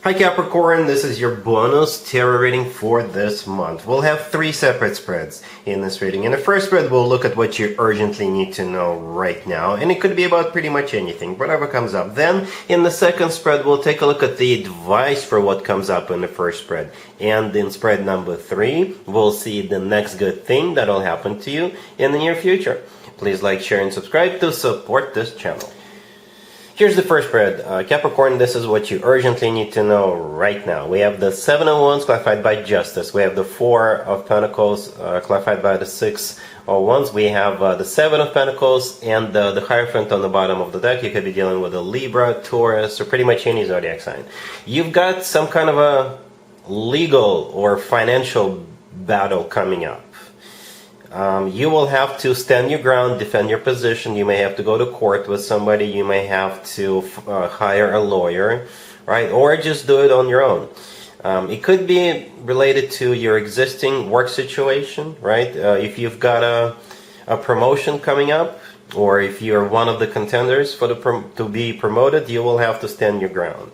Hi Capricorn, this is your bonus tarot reading for this month. We'll have 3 separate spreads in this reading. In the first spread, we'll look at what you urgently need to know right now, and it could be about pretty much anything, whatever comes up. Then, in the second spread, we'll take a look at the advice for what comes up in the first spread. And in spread number 3, we'll see the next good thing that'll happen to you in the near future. Please like, share, and subscribe to support this channel. Here's the first spread. Capricorn, this is what you urgently need to know right now. We have the 7 of Wands clarified by Justice. We have the 4 of Pentacles clarified by the 6 of Wands. We have the 7 of Pentacles and the Hierophant on the bottom of the deck. You could be dealing with a Libra, Taurus, or pretty much any zodiac sign. You've got some kind of a legal or financial battle coming up. You will have to stand your ground, defend your position. You may have to go to court with somebody. You may have to hire a lawyer, right? Or just do it on your own. It could be related to your existing work situation, right? If you've got a promotion coming up, or if you're one of the contenders for to be promoted, you will have to stand your ground.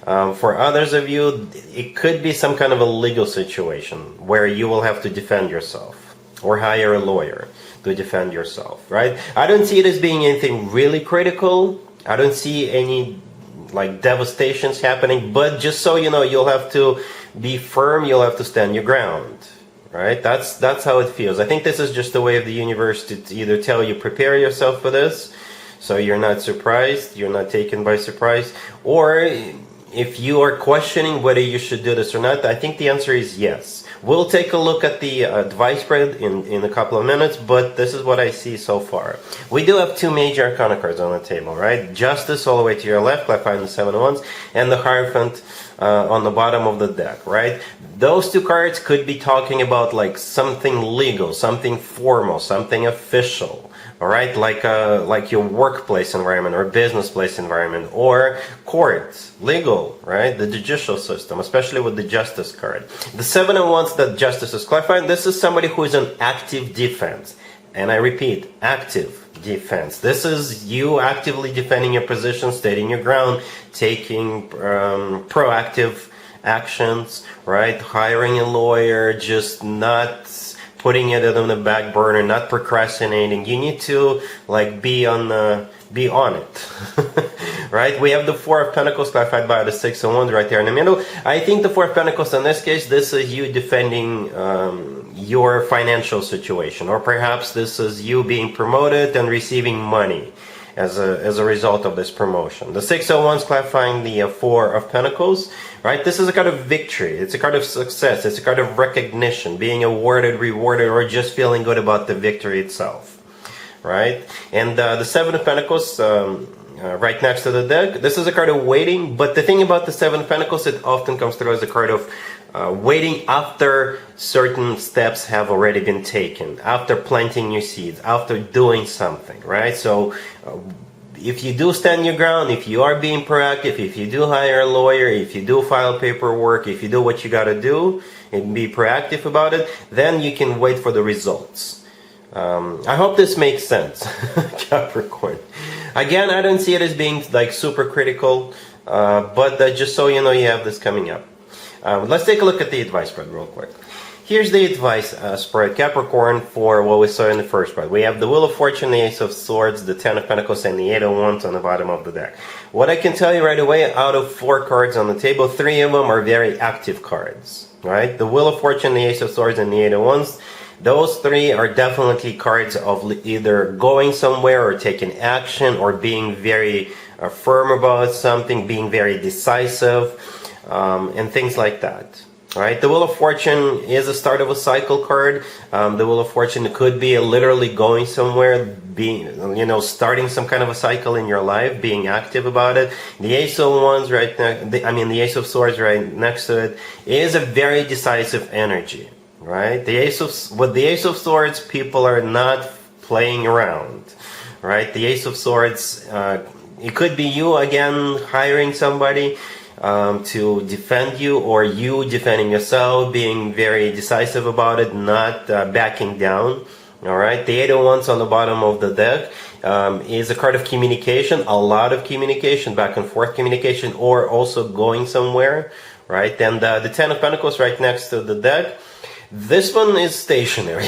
For others of you, it could be some kind of a legal situation where you will have to defend yourself, or hire a lawyer to defend yourself, right? I don't see it as being anything really critical. I don't see any like devastations happening, but just so you know, you'll have to be firm, you'll have to stand your ground, right? That's how it feels. I think this is just the way of the universe to either tell you, prepare yourself for this, so you're not surprised, you're not taken by surprise, or if you are questioning whether you should do this or not, I think the answer is yes. We'll take a look at the advice spread in a couple of minutes, but this is what I see so far. We do have 2 major arcana cards on the table, right? Justice all the way to your left, clarified in the 7 of Wands, and the Hierophant on the bottom of the deck, right? Those 2 cards could be talking about like something legal, something formal, something official. All right, like your workplace environment or business place environment, or court, legal, right? The judicial system, especially with the Justice card. The 7 of Wands that Justice is clarifying, this is somebody who is in active defense. And I repeat, active defense. This is you actively defending your position, stating your ground, taking proactive actions, right? Hiring a lawyer, just not putting it on the back burner, not procrastinating. You need to like be on it, right? We have the 4 of Pentacles clarified by the 6 of Wands right there in the middle. I think the 4 of Pentacles in this case, this is you defending your financial situation, or perhaps this is you being promoted and receiving money as a result of this promotion. The 6 of Wands clarifying the 4 of Pentacles, right? This is a card of victory. It's a card of success. It's a card of recognition, being awarded, rewarded, or just feeling good about the victory itself, right? And the 7 of Pentacles right next to the deck, this is a card of waiting, but the thing about the 7 of Pentacles, it often comes through as a card of waiting after certain steps have already been taken, after planting your seeds, after doing something, right? So if you do stand your ground, if you are being proactive, if you do hire a lawyer, if you do file paperwork, if you do what you got to do and be proactive about it, then you can wait for the results. I hope this makes sense, Capricorn. Again, I don't see it as being like super critical, but just so you know, you have this coming up. Let's take a look at the advice spread real quick. Here's the advice spread, Capricorn, for what we saw in the first spread. We have the Wheel of Fortune, the Ace of Swords, the 10 of Pentacles, and the 8 of Wands on the bottom of the deck. What I can tell you right away, out of 4 cards on the table, 3 of them are very active cards, right? The Wheel of Fortune, the Ace of Swords, and the 8 of Wands, those 3 are definitely cards of either going somewhere or taking action or being very firm about something, being very decisive, and things like that. Right? The Wheel of Fortune is a start of a cycle card. The Wheel of Fortune could be literally going somewhere, being, starting some kind of a cycle in your life, being active about it. The Ace of Wands right the Ace of Swords right next to it is a very decisive energy, right? With the Ace of Swords, people are not playing around, right? The Ace of Swords, it could be you again hiring somebody to defend you, or you defending yourself, being very decisive about it, not backing down. All right, the 8 of Wands on the bottom of the deck is a card of communication, a lot of communication, back and forth communication, or also going somewhere, right? And the Ten of Pentacles right next to the deck, this one is stationary.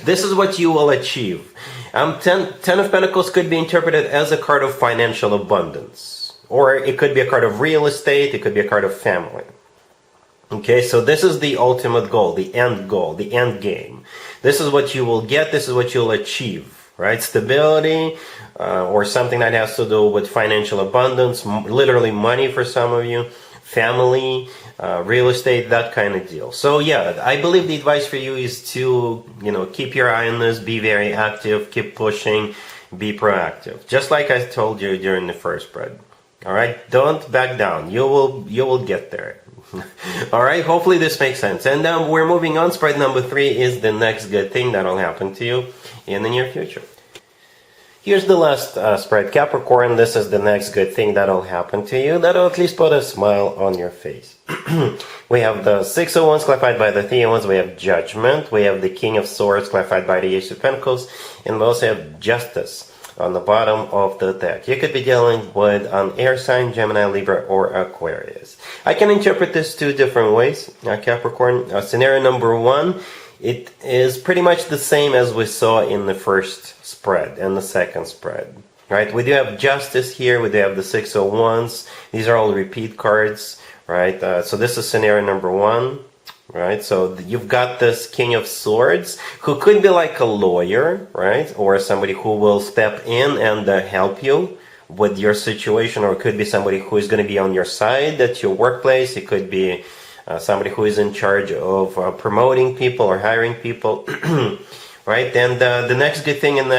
This is what you will achieve. Ten of Pentacles could be interpreted as a card of financial abundance, or it could be a card of real estate, it could be a card of family. Okay, so this is the ultimate goal, the end game. This is what you will get, this is what you'll achieve, right? Stability, or something that has to do with financial abundance, literally money for some of you, family, real estate, that kind of deal. So yeah, I believe the advice for you is to, keep your eye on this, be very active, keep pushing, be proactive. Just like I told you during the first spread. All right, don't back down. You will get there. All right, hopefully this makes sense. And now we're moving on. Spread number 3 is the next good thing that'll happen to you in the near future. Here's the last spread, Capricorn. This is the next good thing that'll happen to you. That'll at least put a smile on your face. We have the Six of Wands clarified by the Three of Wands. We have Judgment. We have the King of Swords clarified by the Ace of Pentacles. And we also have Justice on the bottom of the deck. You could be dealing with an air sign, Gemini, Libra, or Aquarius. I can interpret this 2 different ways, Capricorn. Scenario number 1, it is pretty much the same as we saw in the first spread and the second spread. Right? We do have Justice here, we do have the Six of Wands. These are all repeat cards, right? So this is scenario number 1. Right, so you've got this King of Swords, who could be like a lawyer, right, or somebody who will step in and help you with your situation, or it could be somebody who is going to be on your side at your workplace. It could be somebody who is in charge of promoting people or hiring people, right? And the next good thing in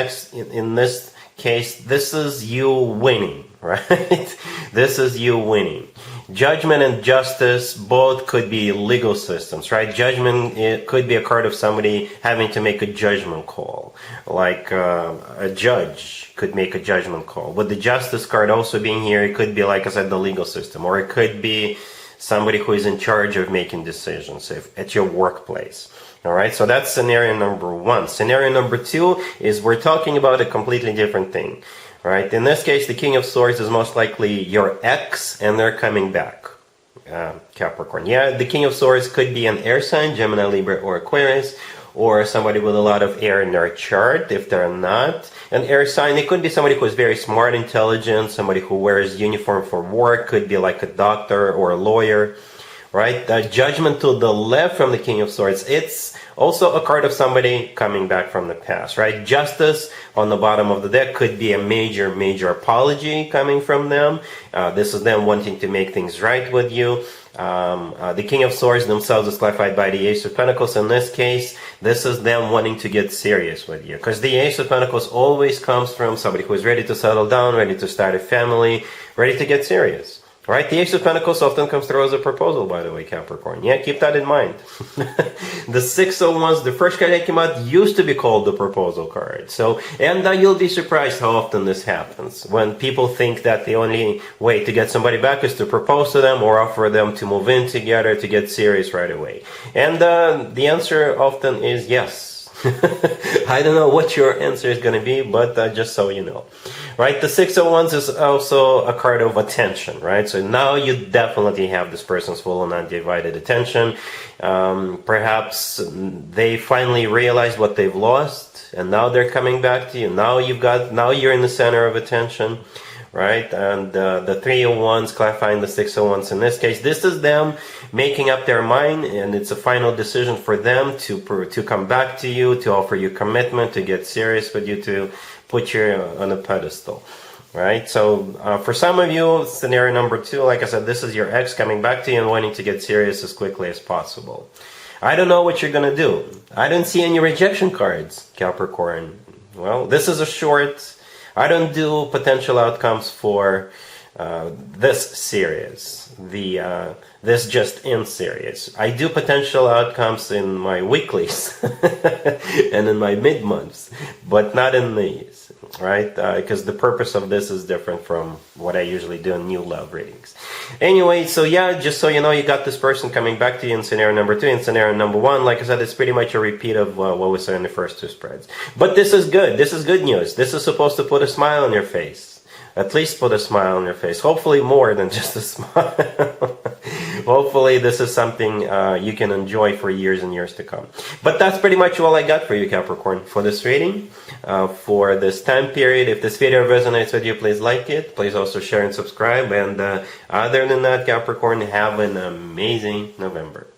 this case, this is you winning, right? This is you winning. Judgment and Justice both could be legal systems, right? Judgment, it could be a card of somebody having to make a judgment call, like a judge could make a judgment call. With the Justice card also being here, it could be, like I said, the legal system, or it could be somebody who is in charge of making decisions at your workplace. All right, so that's scenario number 1. Scenario number 2 is we're talking about a completely different thing. Right? In this case, the King of Swords is most likely your ex, and they're coming back, Capricorn. Yeah, the King of Swords could be an air sign, Gemini, Libra, or Aquarius, or somebody with a lot of air in their chart. If they're not an air sign, it could be somebody who is very smart, intelligent, somebody who wears uniform for work, could be like a doctor or a lawyer. Right? The Judgment to the left from the King of Swords, it's also a card of somebody coming back from the past, right? Justice on the bottom of the deck could be a major apology coming from them. This is them wanting to make things right with you. The King of Swords themselves is clarified by the Ace of Pentacles. In this case, this is them wanting to get serious with you, because the Ace of Pentacles always comes from somebody who is ready to settle down, ready to start a family, ready to get serious. Right? The Ace of Pentacles often comes through as a proposal, by the way, Capricorn. Yeah, keep that in mind. The Six of Wands, the first card that came out, used to be called the proposal card. So, and you'll be surprised how often this happens. When people think that the only way to get somebody back is to propose to them or offer them to move in together, to get serious right away. And the answer often is yes. I don't know what your answer is going to be, but just so you know. Right, the Six of Wands is also a card of attention, right? So now you definitely have this person's full and undivided attention. Perhaps they finally realized what they've lost, and now they're coming back to you. Now you're in the center of attention, right? And the Three of Wands clarifying the Six of Wands in this case, this is them making up their mind, and it's a final decision for them to come back to you, to offer you commitment, to get serious with you, to put you on a pedestal, right? So for some of you, scenario number 2, like I said, this is your ex coming back to you and wanting to get serious as quickly as possible. I don't know what you're going to do. I don't see any rejection cards, Capricorn. Well, this is a short. I don't do potential outcomes for this series, this just in series. I do potential outcomes in my weeklies and in my mid-months, but not in these. right? Because the purpose of this is different from what I usually do in new love readings. Anyway, so yeah, just so you know, you got this person coming back to you in scenario number 2. In scenario number 1, like I said, it's pretty much a repeat of what we saw in the first 2 spreads. But this is good. This is good news. This is supposed to put a smile on your face. At least put a smile on your face. Hopefully more than just a smile. Hopefully this is something you can enjoy for years and years to come. But that's pretty much all I got for you, Capricorn, for this reading, for this time period. If this video resonates with you, please like it. Please also share and subscribe. And other than that, Capricorn, have an amazing November.